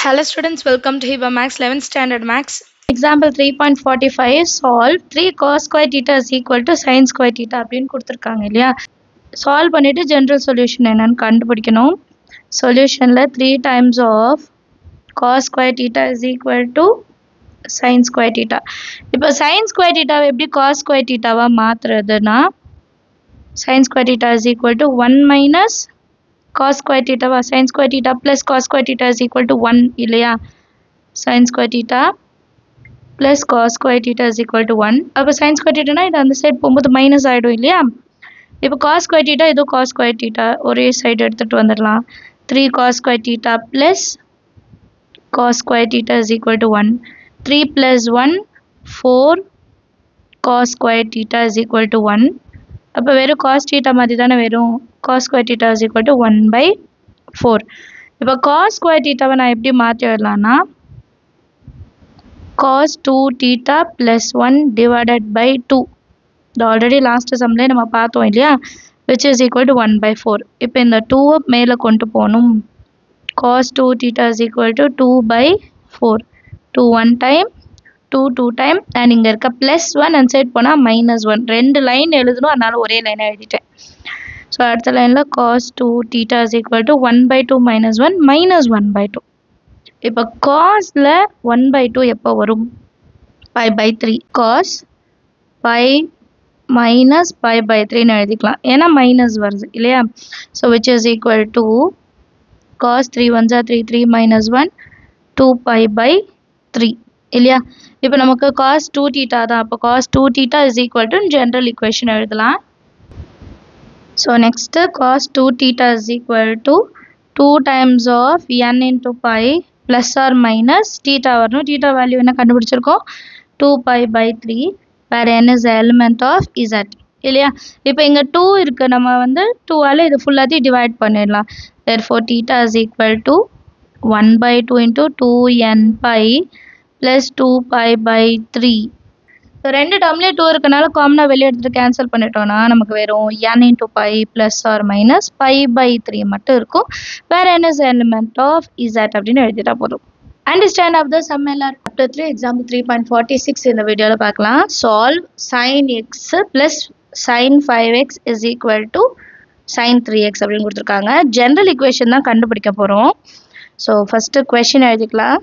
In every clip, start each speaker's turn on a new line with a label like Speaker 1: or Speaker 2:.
Speaker 1: Hello students, welcome to Hiba Max 11th Standard Max.
Speaker 2: Example 3.45 solve 3 cos square theta is equal to sin square theta அப்படின்னு கொடுத்துருக்காங்க இல்லையா. Solve பண்ணிட்டு general solution என்னன்னு கண்டுபிடிக்கணும். சொல்யூஷனில் 3 times of cos square theta is equal to sin square theta. இப்போ sin square theta எப்படி cos square theta மாற்றுறதுன்னா sin square theta is equal to 1 minus cos square theta sin square theta plus cos square theta is equal to 1 இல்லையா. sin square theta plus cos square theta is equal to 1. அப்போ sin square theta இது அந்த side போகும்போது minus ஆகிடும் இல்லையா. இப்போ cos square theta இது cos square theta ஒரே சைடு எடுத்துகிட்டு வந்துடலாம். 3 cos square theta plus cos square theta is equal to 1. 3 plus 1 4 cos square theta is equal to 1. அப்போ வெறும் cos theta மாதிரி தானே வெறும் cos square theta is equal to 1 by 4. இப்போ cos square theta நான் எப்படி மாற்றி வரலாம்னா cos 2 theta plus 1 divided by 2. இது ஆல்ரெடி லாஸ்ட் சம்லேயே நம்ம பார்த்தோம் இல்லையா, which is equal to 1 by 4. இப்போ இந்த 2 மேலே கொண்டு போகணும். cos 2 theta is equal to 2 by 4. 2 1 time 2 2 time and இங்கே இருக்க plus 1 and சைட் போனால் minus 1. ரெண்டு லைன் எழுதணும், அதனால ஒரே லைனை எழுதிட்டேன். ஸோ அடுத்த லைனில் cos 2 theta is equal to 1 by 2 minus 1 minus 1 by 2. இப்போ காஸில் 1 by 2 எப்போ வரும்? pi by 3. cos pi minus pi by 3ன்னு எழுதிக்கலாம், ஏன்னா மைனஸ் வருது இல்லையா. So which is equal to cos 3 1 3 3 minus 1 2 pi by 3 இல்லையா. இப்போ நமக்கு cos 2 theta தான். அப்போ cos 2 theta is equal to general equation எழுதலாம். So next cos 2 theta is equal to 2 times of n into pi plus or minus theta வரணும். theta value என்ன கண்டுபிடிச்சிருக்கோம்? 2 pi by 3 where n is the element of z இல்லையா. இப்போ இங்கே 2 இருக்குது, நம்ம வந்து 2ஆல் இது ஃபுல்லாத்தையும் டிவைட் பண்ணிடலாம். therefore theta is equal to 1 by 2 into 2n pi plus 2 pi by 3. So ரெண்டு டேர்ம்லேயே 2 இருக்கனால காமனாக வெளியே எடுத்துகிட்டு கேன்சல் பண்ணிட்டோன்னா நமக்கு வெறும் n into pi plus or minus pi by 3 மட்டும் இருக்கும். வேறு n is the element of z அப்படின்னு எழுதிட்டா போதும். Understand of the sum எல்லாரும் chapter 3 example 3.46 இந்த வீடியோவில் பார்க்கலாம். solve sin x plus sin 5x is equal to sin 3x அப்படின்னு கொடுத்துருக்காங்க. ஜென்ரல் ஈக்குவேஷன் தான் கண்டுபிடிக்க போகிறோம். ஸோ ஃபஸ்ட்டு கொஷின் எழுதிக்கலாம்.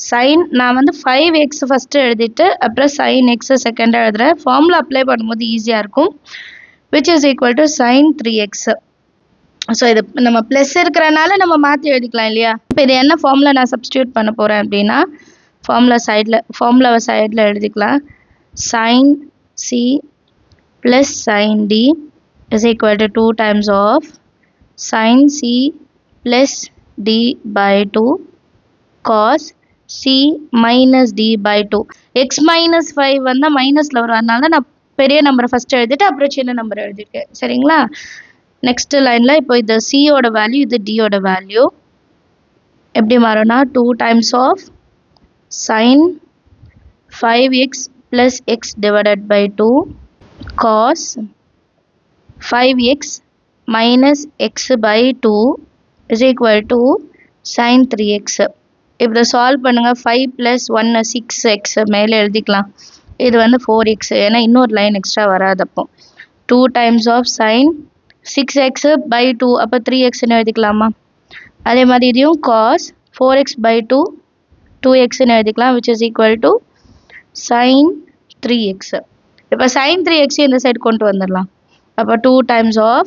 Speaker 2: sin நான் வந்து 5x ஃபஸ்ட்டு எழுதிட்டு அப்புறம் sin x செகண்டாக எழுதுகிறேன். ஃபார்முலா அப்ளை பண்ணும்போது ஈஸியாக இருக்கும். which is equal to sin 3x. So இது நம்ம ப்ளஸ் இருக்கிறனால நம்ம மாற்றி எழுதிக்கலாம் இல்லையா. இப்போ இது என்ன ஃபார்முலா நான் சப்ஸ்டியூட் பண்ண போகிறேன் அப்படின்னா ஃபார்முலாவை சைடில் எழுதிக்கலாம். sin c plus sin d is equal to 2 times of sin c plus d by 2 cos c minus d by 2. x minus 5 வந்தால் மைனஸில் வரும், அதனால நான் பெரிய நம்பரை ஃபஸ்ட்டு எழுதிட்டு அப்புறம் சின்ன நம்பரை எழுதிருக்கேன். சரிங்களா. நெக்ஸ்ட் லைனில் இப்போ இது சியோட வேல்யூ, இது டியோட வேல்யூ எப்படி மாறும்னா 2 times of sin 5x plus x divided by 2 cos 5x minus x by 2 is equal to sin 3x. இப்போ சால்வ் பண்ணுங்கள். 5 plus 1 6x மேலே எழுதிக்கலாம். இது வந்து 4x, ஏன்னா இன்னொரு line extra வராதப்போ. 2 times of sin 6x by 2 அப்போ 3xன்னு எழுதிக்கலாமா. அதே மாதிரி இதையும் cos 4x by 2 2xன்னு எழுதிக்கலாம், which is equal to sin 3x. இப்போ sin 3x இந்த சைடு கொண்டு வந்துடலாம். அப்போ 2 times of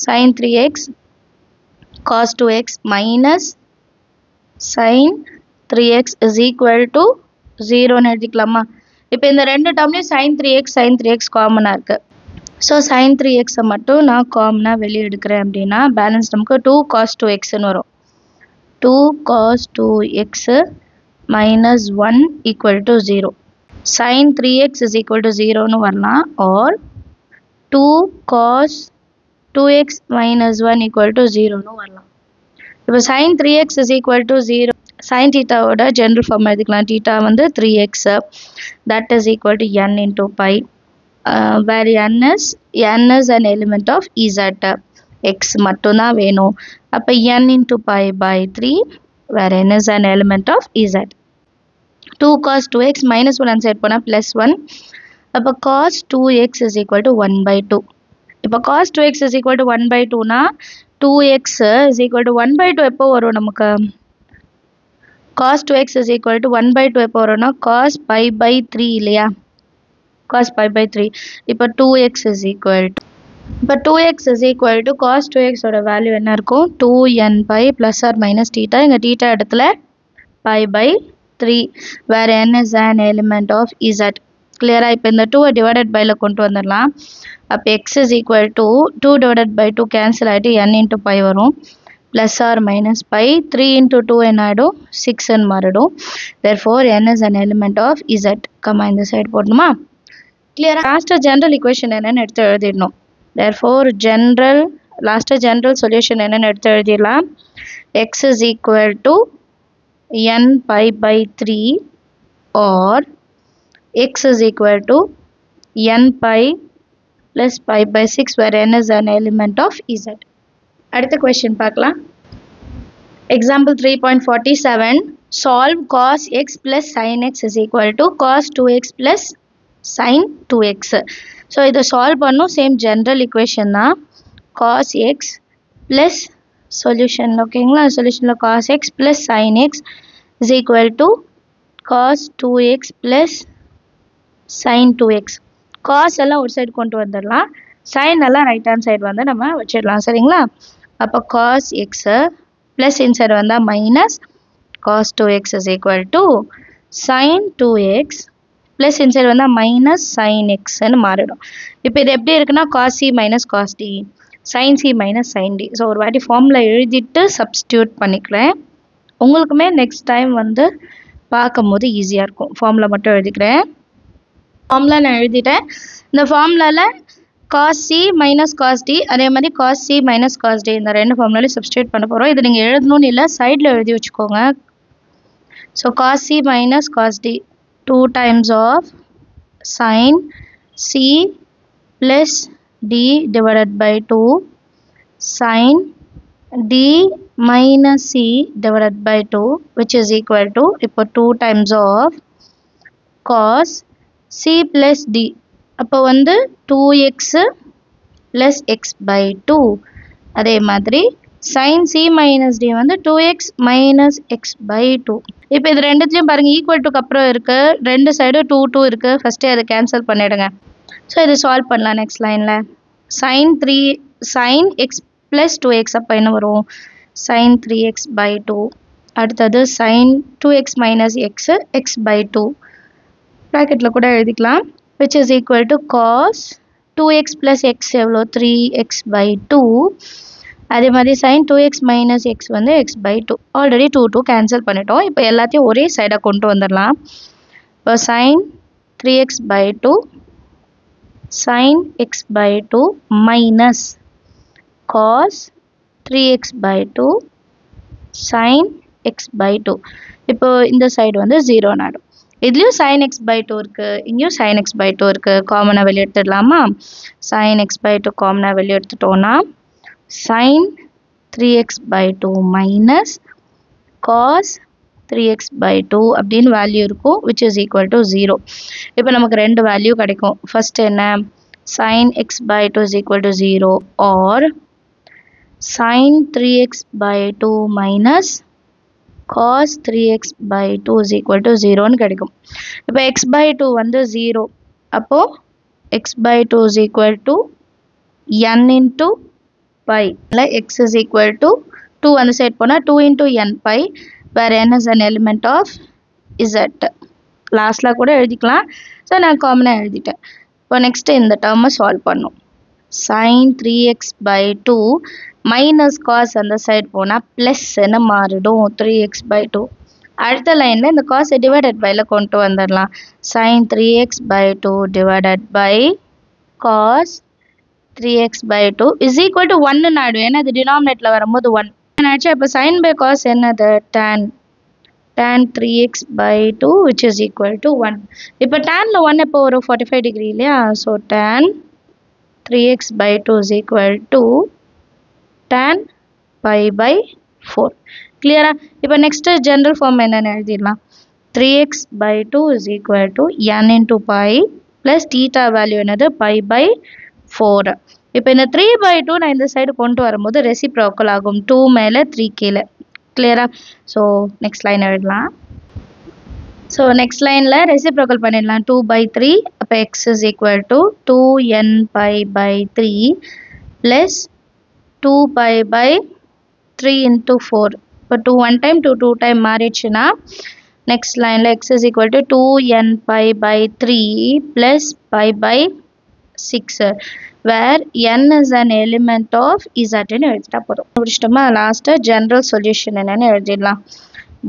Speaker 2: sin 3x cos 2x minus sin 3x is equal to 0ன்னு எழுதிக்கலாமா. இப்போ இந்த ரெண்டு டேர்ம்லேயும் sin 3x காமனாக இருக்குது. ஸோ sin 3x மட்டும் நான் காமனாக வெளியே எடுக்கிறேன் அப்படின்னா பேலன்ஸ் நமக்கு 2 cos 2xன்னு வரும். 2 cos 2x minus 1 equal to 0. sin 3x is equal to 0ன்னு வரலாம், or 2 cos 2x minus 1 equal to 0ன்னு வரலாம். இப்போ sin 3x is equal to 0 sin thetaவோட ஜென்ரல் ஃபார்ம் எழுதிக்கலாம். theta வந்து 3x, that is equal to n into pi. where n is an element of z. x மட்டும்தான் வேணும். அப்போ n into pi by 3 where n is an element of z. 2 cos 2x minus 1 அந்த side போனால் plus 1. அப்போ cos 2x is equal to 1 by 2. இப்போ cos 2x is equal to 1 by 2 னா 2x is equal to 1 by 2 எப்போ வரும் நமக்கு? cos 2x is equal to 1 by 2 எப்போ வரும்னா cos pi by 3 இல்லையா? cos pi by 3. இப்போ 2x is equal to இப்போ 2x is equal to cos 2x ஓட வேல்யூ என்ன இருக்கும்? 2n pi plus or minus theta. இங்கே theta இடத்துல pi by 3 where n is an element of z. Clear? இப்போ இந்த 2 divided by ல கொண்டு வந்துடலாம். அப்போ x is equal to 2 divided by 2 cancel ஆகிட்டு n into pi வரும். Plus or minus pi 3 into 2 என்ன ஆகிடும்? 6 ன்னு மாறிடும். Therefore n is an element of z. கம்மா இந்த சைடு போடணுமா? Clear? Last general equation என்னன்னு எடுத்து எழுதிடணும். Therefore last general solution என்னன்னு எடுத்து எழுதிடலாம். x is equal to n pi by 3 or x is equal to n pi plus pi by 6 where n is an element of z. அடுத்த question பார்க்கலாம். Example 3.47 solve cos x plus sin x is equal to cos 2x plus sin 2x. So இதை solve பண்ணும் same general equation தான். cos x plus solution ஓகேங்களா? solutionல cos x plus sin x is equal to cos 2x plus sin 2x. cos எல்லாம் ஒரு side கொண்டு வந்துடலாம், sin எல்லாம் right hand side வந்து நம்ம வச்சிடலாம். சரிங்களா? அப்போ cos x plus இன்சைடு வந்தால் minus cos 2x is equal to sin 2x plus inside வந்தால் மைனஸ் sin xன்னு மாறிடும். இப்போ இது எப்படி இருக்குன்னா cos c minus cos d, sin c minus sin d. So ஒரு வாட்டி ஃபார்முலா எழுதிட்டு சப்ஸ்டியூட் பண்ணிக்கிறேன். உங்களுக்குமே நெக்ஸ்ட் டைம் வந்து பார்க்கும்போது ஈஸியாக இருக்கும். ஃபார்முலா மட்டும் எழுதிக்கிறேன். ஃபார்முலா நான் எழுதிட்டேன். இந்த ஃபார்முலாவில் cos c minus cos d அதே மாதிரி cos c minus cos d இந்த ரெண்டு ஃபார்முலாலையும் சப்ஸ்டியூட் பண்ண போகிறோம். இது நீங்கள் எழுதணும்னு இல்லை, சைடில் எழுதி வச்சுக்கோங்க. So cos c minus cos d 2 times of sin c plus d divided by 2 sin d minus c divided by 2 which is equal to இப்போ 2 times of cos c plus d. அப்போ வந்து 2x plus x by 2. அதே மாதிரி sin c minus d வந்து 2x minus x by 2. இப்போ இது ரெண்டுத்தையும் பாருங்கள் ஈக்குவல் டுக்கு அப்புறம் இருக்குது, ரெண்டு சைடும் 2 2 இருக்குது. ஃபஸ்ட்டே அதை கேன்சல் பண்ணிவிடுங்க. ஸோ இது சால்வ் பண்ணலாம். நெக்ஸ்ட் லைனில் sin x plus 2x அப்போ என்ன வரும்? sin 3x by 2. அடுத்தது sin 2x minus x by 2 ப்ராக்கெட்டில் கூட எழுதிக்கலாம். which is equal to cos 2x plus x எவ்வளோ? 3x by 2. அதே மாதிரி sin 2x minus x வந்து x by 2. ஆல்ரெடி 2 2 கேன்சல் பண்ணிட்டோம். இப்போ எல்லாத்தையும் ஒரே சைடாக கொண்டு வந்துடலாம். இப்போ sin 3x by 2 sin x by 2 minus cos 3x by 2 sin x by 2. இப்போ இந்த சைடு வந்து 0 ஆகிடும். இதுலேயும் sin x by 2 இருக்குது, இங்கேயும் sin x by 2 இருக்குது. காமனாக வெளியே எடுத்துடலாமா? sin x by 2 காமனாக வெளியே எடுத்துட்டோன்னா sin 3x by 2 minus cos 3x by 2 அப்படின்னு வேல்யூ இருக்கும் which is equal to 0. இப்போ நமக்கு ரெண்டு வேல்யூ கிடைக்கும். ஃபர்ஸ்ட் என்ன? sin x by 2 is equal to 0 or sin 3x by 2 minus cos 3x by 2 is equal to 0ன்னு கிடைக்கும். இப்போ x by 2 வந்து 0. அப்போது x by 2 is equal to n into pi. இல்லை x is equal to 2 அந்த side போனால் 2 into n pi where n is an element of z. லாஸ்ட்டில் கூட எழுதிக்கலாம். ஸோ நான் காமனாக எழுதிட்டேன். இப்போ நெக்ஸ்ட்டு இந்த டேர்மை சால்வ் பண்ணும். sin 3x by 2 minus cos அந்த சைடு போனால் ப்ளஸ்ன்னு மாறிடும் 3x by 2. அடுத்த லைனில் இந்த காசை டிவைடட் பைல கொண்டு வந்துடலாம். sin 3x by 2 divided by cos 3x by 2 is equal to 1 ஆகிடும். ஏன்னா இது டினாமினேட்டில் வரும்போது 1 ஆச்சு. இப்போ sin by cos என்னது? tan 3x by 2 which is equal to 1. இப்போ tanல 1 எப்போ வரும்? 45 degree இல்லையா? So tan 3x by 2 is equal to tan pi by 4. கிளியரா? இப்போ நெக்ஸ்ட் ஜெனரல் ஃபார்ம் என்னன்னு எழுதிடலாம். 3x/2 is equal to n into pi plus theta value என்னது pi by 4. இப்போ இந்த 3/2 நான் இந்த சைடு கொண்டு வரும்போது ரெசிப்ரோக்கல் ஆகும். 2 மேலே 3 கீழே. கிளியரா? ஸோ நெக்ஸ்ட் லைன் எழுதலாம். ஸோ நெக்ஸ்ட் லைனில் ரெசிப்ரோக்கல் பண்ணிடலாம். 2/3 அப்போ x is equal to 2n pi by 3 plus 2 pi by 3 into 4. இப்போ 2 1 time 2 2 time மாறிடுச்சுன்னா next line x is equal to 2n pi by 3 plus pi by 6 where n is an element of z ன்னு எழுதிட்டா போதும். முடிச்சிட்டோமா? Last general solution என்னன்னு எழுதிடலாம்.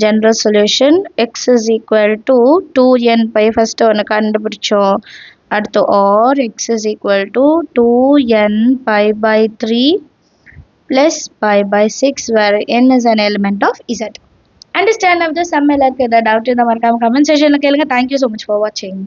Speaker 2: General solution x is equal to 2n pi first ஒன்று கண்டுபிடிச்சோம். அடுத்து or x is equal to 2n pi by 3 plus pi by 6 where n is an element of z. Understand of the sum எல்லாருக்கு ஏதாவது doubt இருந்தால் மறக்காம comment செக்ஷனில் கேளுங்க. Thank you so much for வாட்சிங்.